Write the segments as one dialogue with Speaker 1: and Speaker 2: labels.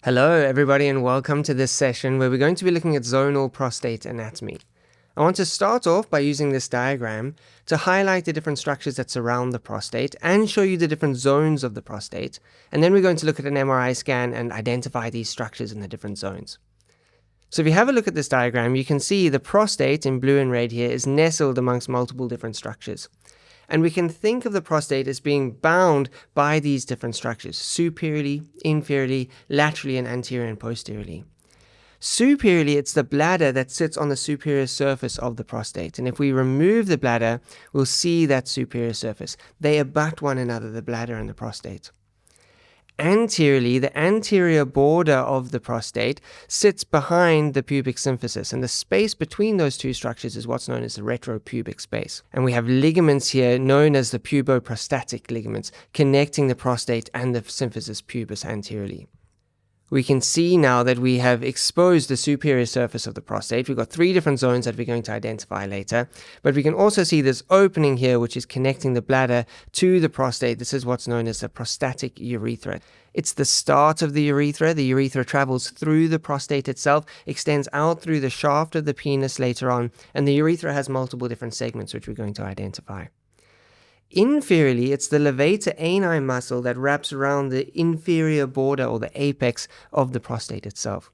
Speaker 1: Hello everybody and welcome to this session where we're going to be looking at zonal prostate anatomy. I want to start off by using this diagram to highlight the different structures that surround the prostate and show you the different zones of the prostate, and then we're going to look at an MRI scan and identify these structures in the different zones. So if you have a look at this diagram, you can see the prostate in blue and red here is nestled amongst multiple different structures. And we can think of the prostate as being bound by these different structures, superiorly, inferiorly, laterally, and anterior and posteriorly. Superiorly, it's the bladder that sits on the superior surface of the prostate. And if we remove the bladder, we'll see that superior surface. They abut one another, the bladder and the prostate. Anteriorly, the anterior border of the prostate sits behind the pubic symphysis, and the space between those two structures is what's known as the retropubic space. And we have ligaments here known as the puboprostatic ligaments connecting the prostate and the symphysis pubis anteriorly. We can see now that we have exposed the superior surface of the prostate. We've got three different zones that we're going to identify later, but we can also see this opening here which is connecting the bladder to the prostate. This is what's known as the prostatic urethra. It's the start of the urethra. The urethra travels through the prostate itself, extends out through the shaft of the penis later on, and the urethra has multiple different segments which we're going to identify. Inferiorly, it's the levator ani muscle that wraps around the inferior border or the apex of the prostate itself.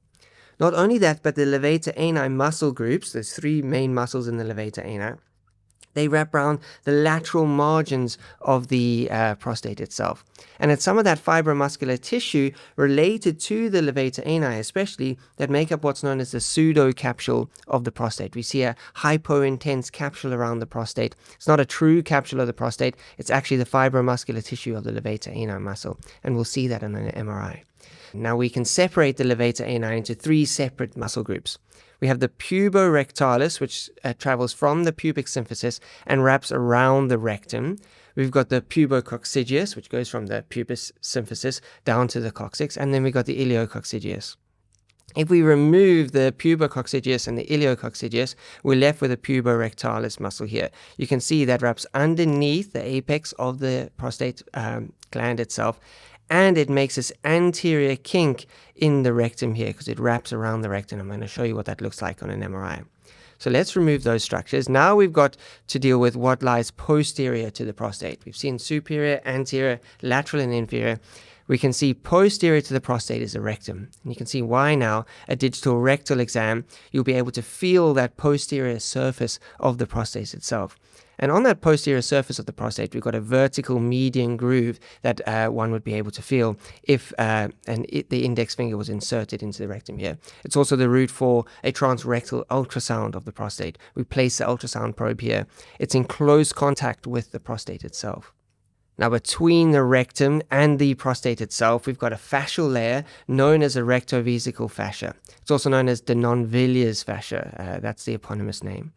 Speaker 1: Not only that, but the levator ani muscle groups, there's three main muscles in the levator ani, they wrap around the lateral margins of the prostate itself. And it's some of that fibromuscular tissue related to the levator ani especially that make up what's known as the pseudocapsule of the prostate. We see a hypointense capsule around the prostate. It's not a true capsule of the prostate, it's actually the fibromuscular tissue of the levator ani muscle. And we'll see that in an MRI. Now we can separate the levator ani into three separate muscle groups. We have the puborectalis, which travels from the pubic symphysis and wraps around the rectum. We've got the pubococcygeus, which goes from the pubis symphysis down to the coccyx, and then we've got the iliococcygeus. If we remove the pubococcygeus and the iliococcygeus, we're left with a puborectalis muscle here. You can see that wraps underneath the apex of the prostate gland itself, and it makes this anterior kink in the rectum here because it wraps around the rectum. I'm going to show you what that looks like on an MRI. So let's remove those structures. Now we've got to deal with what lies posterior to the prostate. We've seen superior, anterior, lateral, and inferior. We can see posterior to the prostate is the rectum. And you can see why now. A digital rectal exam, you'll be able to feel that posterior surface of the prostate itself. And on that posterior surface of the prostate, we've got a vertical median groove that one would be able to feel if the index finger was inserted into the rectum here. It's also the route for a transrectal ultrasound of the prostate. We place the ultrasound probe here. It's in close contact with the prostate itself. Now, between the rectum and the prostate itself, we've got a fascial layer known as a rectovesical fascia. It's also known as the non-Villiers fascia. That's the eponymous name.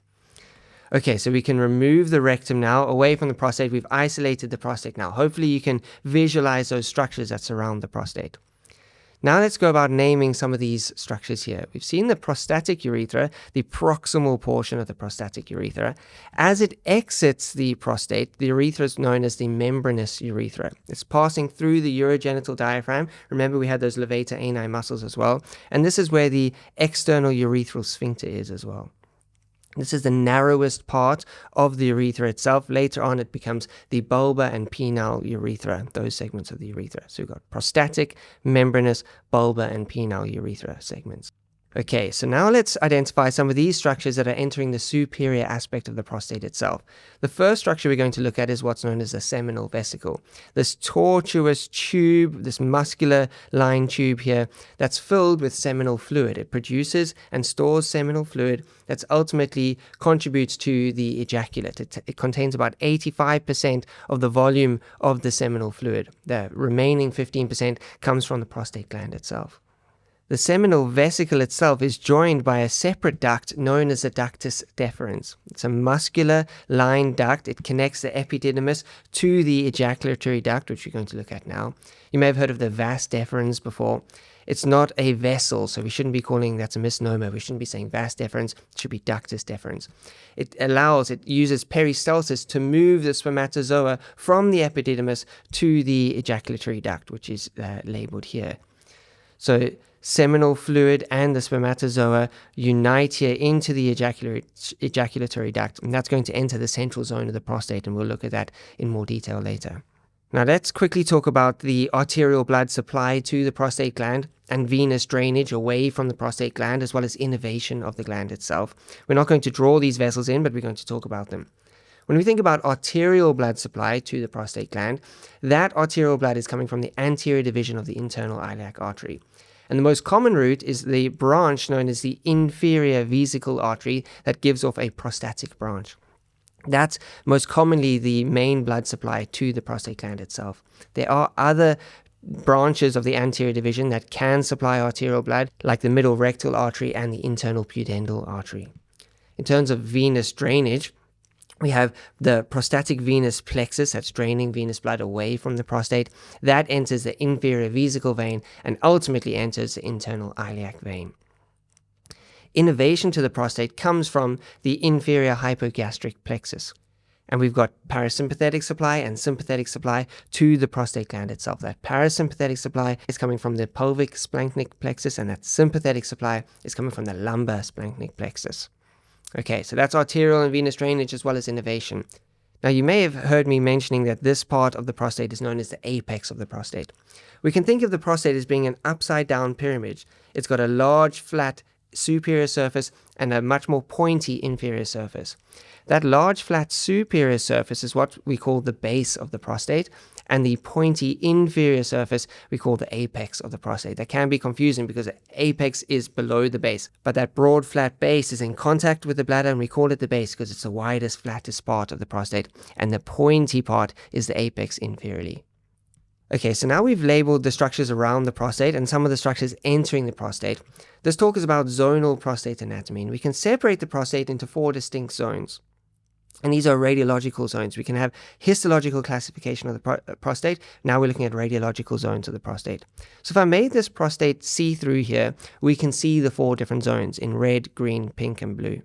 Speaker 1: Okay, so we can remove the rectum now away from the prostate. We've isolated the prostate now. Hopefully you can visualize those structures that surround the prostate. Now let's go about naming some of these structures here. We've seen the prostatic urethra, the proximal portion of the prostatic urethra. As it exits the prostate, the urethra is known as the membranous urethra. It's passing through the urogenital diaphragm. Remember, we had those levator ani muscles as well. And this is where the external urethral sphincter is as well. This is the narrowest part of the urethra itself. Later on, it becomes the bulbar and penile urethra, those segments of the urethra. So we've got prostatic, membranous, bulbar, and penile urethra segments. Okay, so now let's identify some of these structures that are entering the superior aspect of the prostate itself. The first structure we're going to look at is what's known as the seminal vesicle. This tortuous tube, this muscular lined tube here, that's filled with seminal fluid. It produces and stores seminal fluid that ultimately contributes to the ejaculate. It contains about 85% of the volume of the seminal fluid. The remaining 15% comes from the prostate gland itself. The seminal vesicle itself is joined by a separate duct known as the ductus deferens. It's a muscular lined duct. It connects the epididymis to the ejaculatory duct, which we're going to look at now. You may have heard of the vas deferens before. It's not a vessel, so we shouldn't be calling that's a misnomer. We shouldn't be saying vas deferens. It should be ductus deferens. It uses peristalsis to move the spermatozoa from the epididymis to the ejaculatory duct, which is labeled here. So seminal fluid and the spermatozoa unite here into the ejaculatory duct, and that's going to enter the central zone of the prostate, and we'll look at that in more detail later. Now let's quickly talk about the arterial blood supply to the prostate gland and venous drainage away from the prostate gland, as well as innervation of the gland itself. We're not going to draw these vessels in, but we're going to talk about them. When we think about arterial blood supply to the prostate gland, that arterial blood is coming from the anterior division of the internal iliac artery. And the most common route is the branch known as the inferior vesical artery that gives off a prostatic branch. That's most commonly the main blood supply to the prostate gland itself. There are other branches of the anterior division that can supply arterial blood, like the middle rectal artery and the internal pudendal artery. In terms of venous drainage, we have the prostatic venous plexus that's draining venous blood away from the prostate. That enters the inferior vesical vein and ultimately enters the internal iliac vein. Innervation to the prostate comes from the inferior hypogastric plexus. And we've got parasympathetic supply and sympathetic supply to the prostate gland itself. That parasympathetic supply is coming from the pelvic splanchnic plexus, and that sympathetic supply is coming from the lumbar splanchnic plexus. Okay, so that's arterial and venous drainage as well as innervation. Now, you may have heard me mentioning that this part of the prostate is known as the apex of the prostate. We can think of the prostate as being an upside-down pyramid. It's got a large, flat superior surface and a much more pointy inferior surface. That large, flat superior surface is what we call the base of the prostate, and the pointy inferior surface we call the apex of the prostate. That can be confusing because the apex is below the base, but that broad, flat base is in contact with the bladder, and we call it the base because it's the widest, flattest part of the prostate, and the pointy part is the apex inferiorly. Okay, so now we've labeled the structures around the prostate and some of the structures entering the prostate. This talk is about zonal prostate anatomy, and we can separate the prostate into 4 distinct zones. And these are radiological zones. We can have histological classification of the prostate. Now we're looking at radiological zones of the prostate. So if I made this prostate see-through here, we can see the 4 different zones in red, green, pink, and blue.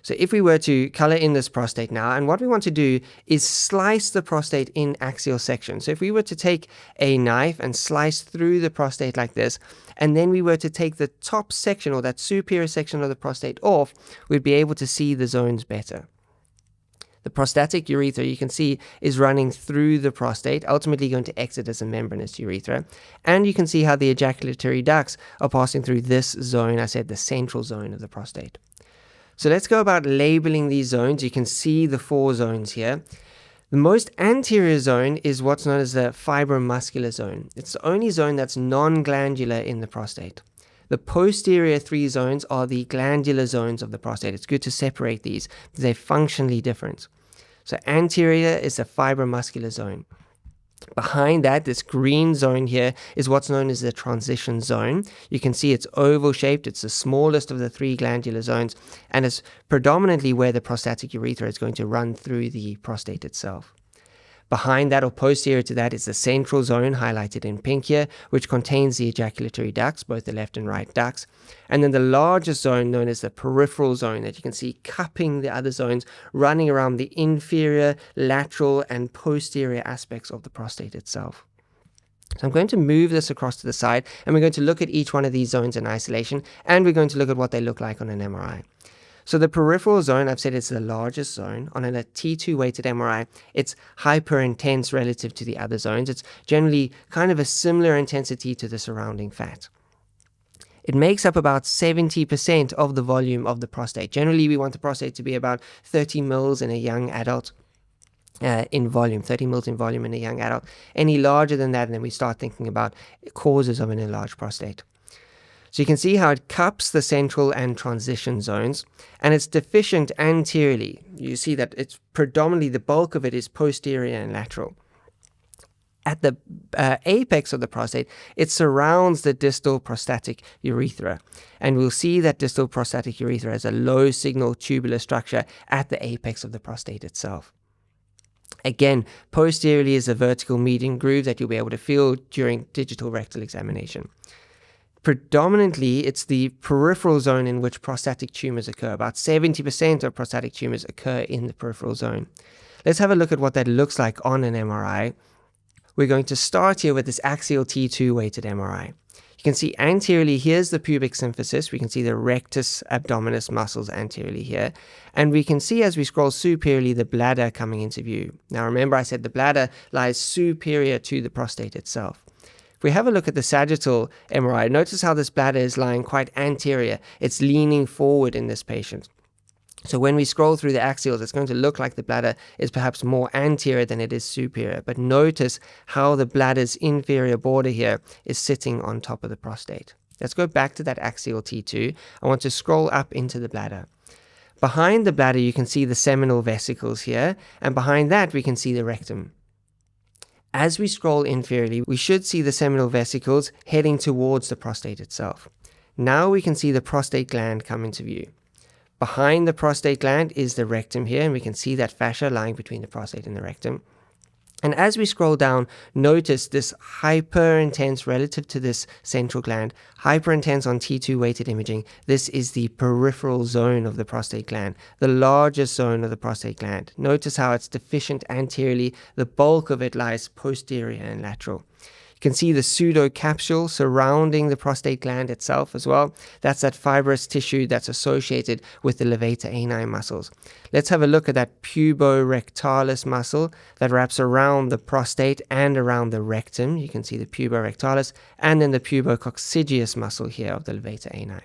Speaker 1: So if we were to color in this prostate now, and what we want to do is slice the prostate in axial section. So if we were to take a knife and slice through the prostate like this, and then we were to take the top section or that superior section of the prostate off, we'd be able to see the zones better. The prostatic urethra, you can see, is running through the prostate, ultimately going to exit as a membranous urethra. And you can see how the ejaculatory ducts are passing through this zone, I said the central zone of the prostate. So let's go about labeling these zones. You can see the 4 zones here. The most anterior zone is what's known as the fibromuscular zone. It's the only zone that's non-glandular in the prostate. The posterior 3 zones are the glandular zones of the prostate. It's good to separate these because they're functionally different. So anterior is the fibromuscular zone. Behind that, this green zone here is what's known as the transition zone. You can see it's oval shaped. It's the smallest of the 3 glandular zones, and it's predominantly where the prostatic urethra is going to run through the prostate itself. Behind that, or posterior to that, is the central zone, highlighted in pink here, which contains the ejaculatory ducts, both the left and right ducts. And then the largest zone, known as the peripheral zone, that you can see cupping the other zones, running around the inferior, lateral, and posterior aspects of the prostate itself. So I'm going to move this across to the side, and we're going to look at each one of these zones in isolation, and we're going to look at what they look like on an MRI. So the peripheral zone, I've said it's the largest zone. On a T2 weighted MRI, it's hyper intense relative to the other zones. It's generally kind of a similar intensity to the surrounding fat. It makes up about 70% of the volume of the prostate. Generally, we want the prostate to be about 30 mils in a young adult in volume, 30 mils in volume in a young adult. Any larger than that, and then we start thinking about causes of an enlarged prostate. So you can see how it cups the central and transition zones, and it's deficient anteriorly. You see that it's predominantly, the bulk of it is posterior and lateral. At the apex of the prostate, it surrounds the distal prostatic urethra, and we'll see that distal prostatic urethra as a low signal tubular structure at the apex of the prostate itself. Again, posteriorly is a vertical median groove that you'll be able to feel during digital rectal examination. Predominantly, it's the peripheral zone in which prostatic tumors occur. About 70% of prostatic tumors occur in the peripheral zone. Let's have a look at what that looks like on an MRI. We're going to start here with this axial T2 weighted MRI. You can see anteriorly, here's the pubic symphysis. We can see the rectus abdominis muscles anteriorly here. And we can see as we scroll superiorly the bladder coming into view. Now remember I said the bladder lies superior to the prostate itself. If we have a look at the sagittal MRI, notice how this bladder is lying quite anterior. It's leaning forward in this patient. So when we scroll through the axials, it's going to look like the bladder is perhaps more anterior than it is superior. But notice how the bladder's inferior border here is sitting on top of the prostate. Let's go back to that axial T2. I want to scroll up into the bladder. Behind the bladder, you can see the seminal vesicles here, and behind that, we can see the rectum. As we scroll inferiorly, we should see the seminal vesicles heading towards the prostate itself. Now we can see the prostate gland come into view. Behind the prostate gland is the rectum here, and we can see that fascia lying between the prostate and the rectum. And as we scroll down, notice this hyper-intense relative to this central gland, hyper-intense on T2 weighted imaging. This is the peripheral zone of the prostate gland, the largest zone of the prostate gland. Notice how it's deficient anteriorly. The bulk of it lies posterior and lateral. You can see the pseudocapsule surrounding the prostate gland itself as well. That's that fibrous tissue that's associated with the levator ani muscles. Let's have a look at that puborectalis muscle that wraps around the prostate and around the rectum. You can see the puborectalis and then the pubococcygeus muscle here of the levator ani.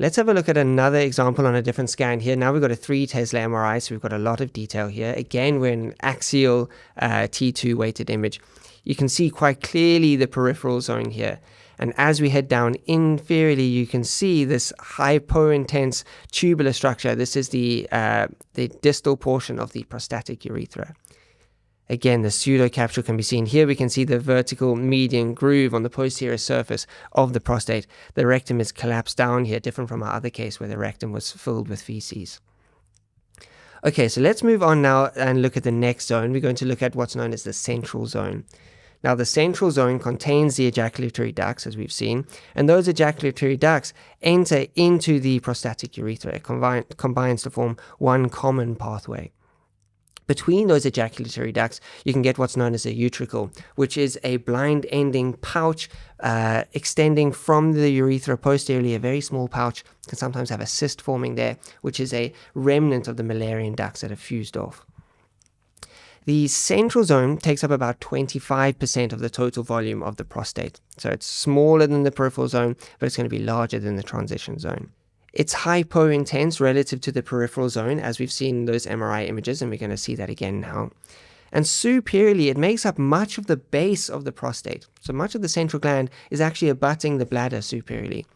Speaker 1: Let's have a look at another example on a different scan here. Now we've got a 3 Tesla MRI, so we've got a lot of detail here. Again, we're in axial T2 weighted image. You can see quite clearly the peripheral zone here. And as we head down inferiorly, you can see this hypo-intense tubular structure. This is the distal portion of the prostatic urethra. Again, the pseudocapsule can be seen here. We can see the vertical median groove on the posterior surface of the prostate. The rectum is collapsed down here, different from our other case where the rectum was filled with feces. Okay, so let's move on now and look at the next zone. We're going to look at what's known as the central zone. Now, the central zone contains the ejaculatory ducts, as we've seen, and those ejaculatory ducts enter into the prostatic urethra. It combines to form one common pathway. Between those ejaculatory ducts, you can get what's known as a utricle, which is a blind-ending pouch extending from the urethra posteriorly, a very small pouch. You can sometimes have a cyst forming there, which is a remnant of the Müllerian ducts that have fused off. The central zone takes up about 25% of the total volume of the prostate. So it's smaller than the peripheral zone, but it's going to be larger than the transition zone. It's hypo-intense relative to the peripheral zone, as we've seen in those MRI images, and we're going to see that again now. And superiorly, it makes up much of the base of the prostate. So much of the central gland is actually abutting the bladder superiorly.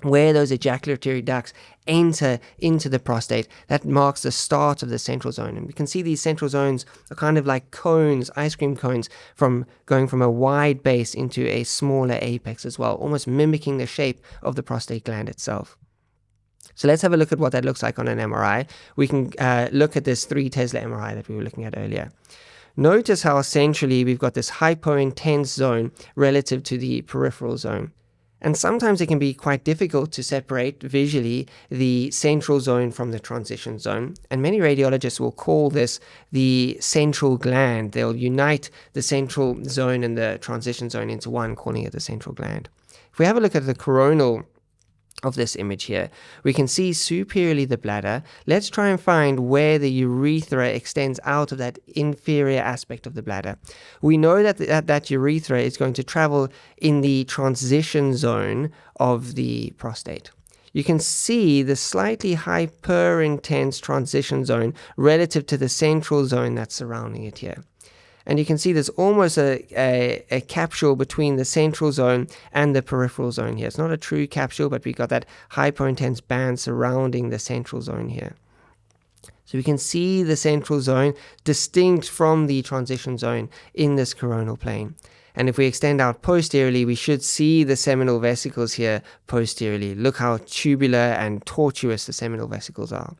Speaker 1: Where those ejaculatory ducts enter into the prostate, that marks the start of the central zone. And we can see these central zones are kind of like cones, ice cream cones, from going from a wide base into a smaller apex as well, almost mimicking the shape of the prostate gland itself. So let's have a look at what that looks like on an MRI. We can look at this 3 Tesla MRI that we were looking at earlier. Notice how essentially we've got this hypo-intense zone relative to the peripheral zone. And sometimes it can be quite difficult to separate visually the central zone from the transition zone. And many radiologists will call this the central gland. They'll unite the central zone and the transition zone into one, calling it the central gland. If we have a look at the coronal of this image here, we can see superiorly the bladder. Let's try and find where the urethra extends out of that inferior aspect of the bladder. We know that that urethra is going to travel in the transition zone of the prostate. You can see the slightly hyper-intense transition zone relative to the central zone that's surrounding it here. And you can see there's almost a capsule between the central zone and the peripheral zone here. It's not a true capsule, but we got that hyper-intense band surrounding the central zone here. So we can see the central zone distinct from the transition zone in this coronal plane. And if we extend out posteriorly, we should see the seminal vesicles here posteriorly. Look how tubular and tortuous the seminal vesicles are.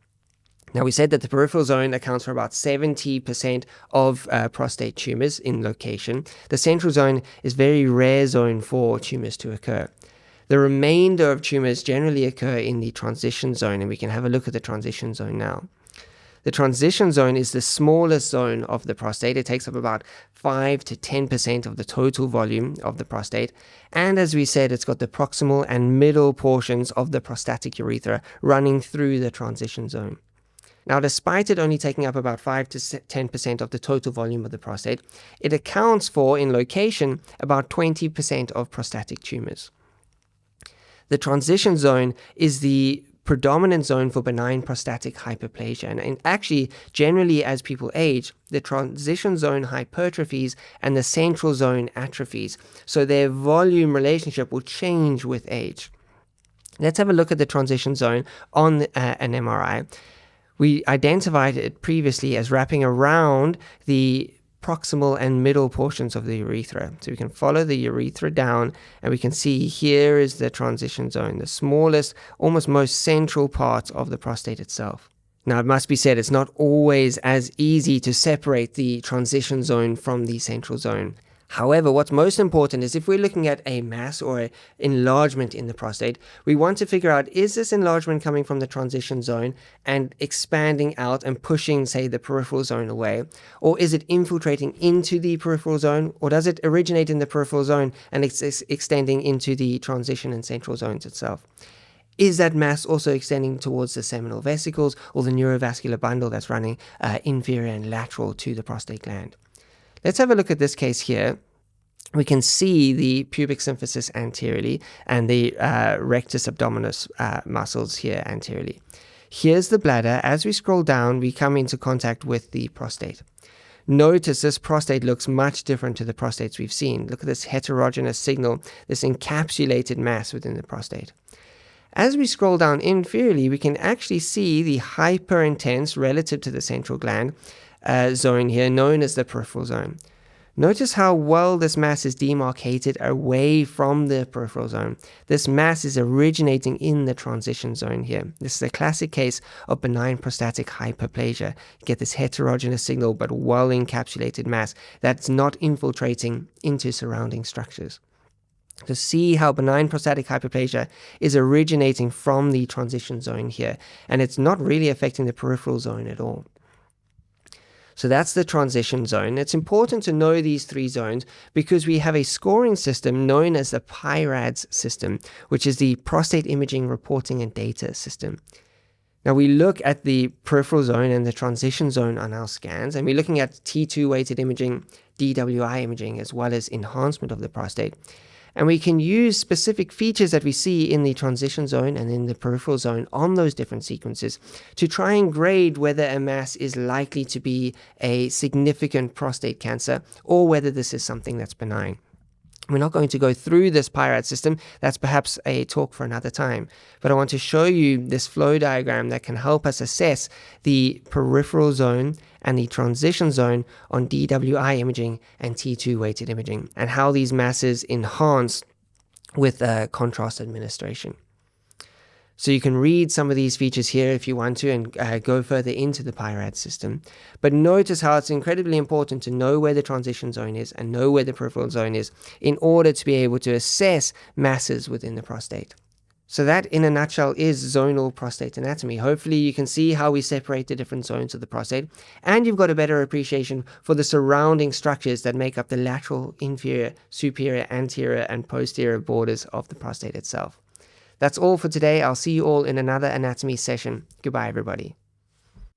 Speaker 1: Now, we said that the peripheral zone accounts for about 70% of prostate tumors in location. The central zone is a very rare zone for tumors to occur. The remainder of tumors generally occur in the transition zone, and we can have a look at the transition zone now. The transition zone is the smallest zone of the prostate. It takes up about 5 to 10% of the total volume of the prostate. And as we said, it's got the proximal and middle portions of the prostatic urethra running through the transition zone. Now, despite it only taking up about 5 to 10% of the total volume of the prostate, it accounts for, in location, about 20% of prostatic tumors. The transition zone is the predominant zone for benign prostatic hyperplasia. And actually, generally, as people age, the transition zone hypertrophies and the central zone atrophies. So their volume relationship will change with age. Let's have a look at the transition zone on an MRI. We identified it previously as wrapping around the proximal and middle portions of the urethra. So we can follow the urethra down and we can see here is the transition zone, the smallest, almost most central part of the prostate itself. Now, it must be said, it's not always as easy to separate the transition zone from the central zone. However, what's most important is if we're looking at a mass or an enlargement in the prostate, we want to figure out, is this enlargement coming from the transition zone and expanding out and pushing, say, the peripheral zone away? Or is it infiltrating into the peripheral zone? Or does it originate in the peripheral zone and extending into the transition and central zones itself? Is that mass also extending towards the seminal vesicles or the neurovascular bundle that's running inferior and lateral to the prostate gland? Let's have a look at this case here. We can see the pubic symphysis anteriorly and the rectus abdominis muscles here anteriorly. Here's the bladder. As we scroll down, we come into contact with the prostate. Notice this prostate looks much different to the prostates we've seen. Look at this heterogeneous signal, this encapsulated mass within the prostate. As we scroll down inferiorly, we can actually see the hyperintense relative to the central gland zone here, known as the peripheral zone. Notice how well this mass is demarcated away from the peripheral zone. This mass is originating in the transition zone here. This is a classic case of benign prostatic hyperplasia. You get this heterogeneous signal but well encapsulated mass that's not infiltrating into surrounding structures. To see how benign prostatic hyperplasia is originating from the transition zone here, and it's not really affecting the peripheral zone at all. So that's the transition zone. It's important to know these three zones because we have a scoring system known as the PI-RADS system, which is the prostate imaging reporting and data system. Now we look at the peripheral zone and the transition zone on our scans, and we're looking at T2 weighted imaging, DWI imaging, as well as enhancement of the prostate. And we can use specific features that we see in the transition zone and in the peripheral zone on those different sequences to try and grade whether a mass is likely to be a significant prostate cancer or whether this is something that's benign. We're not going to go through this PI-RADS system. That's perhaps a talk for another time. But I want to show you this flow diagram that can help us assess the peripheral zone and the transition zone on DWI imaging and T2 weighted imaging, and how these masses enhance with contrast administration. So you can read some of these features here if you want to and go further into the PI-RADS system. But notice how it's incredibly important to know where the transition zone is and know where the peripheral zone is in order to be able to assess masses within the prostate. So that, in a nutshell, is zonal prostate anatomy. Hopefully you can see how we separate the different zones of the prostate, and you've got a better appreciation for the surrounding structures that make up the lateral, inferior, superior, anterior, and posterior borders of the prostate itself. That's all for today. I'll see you all in another anatomy session. Goodbye, everybody.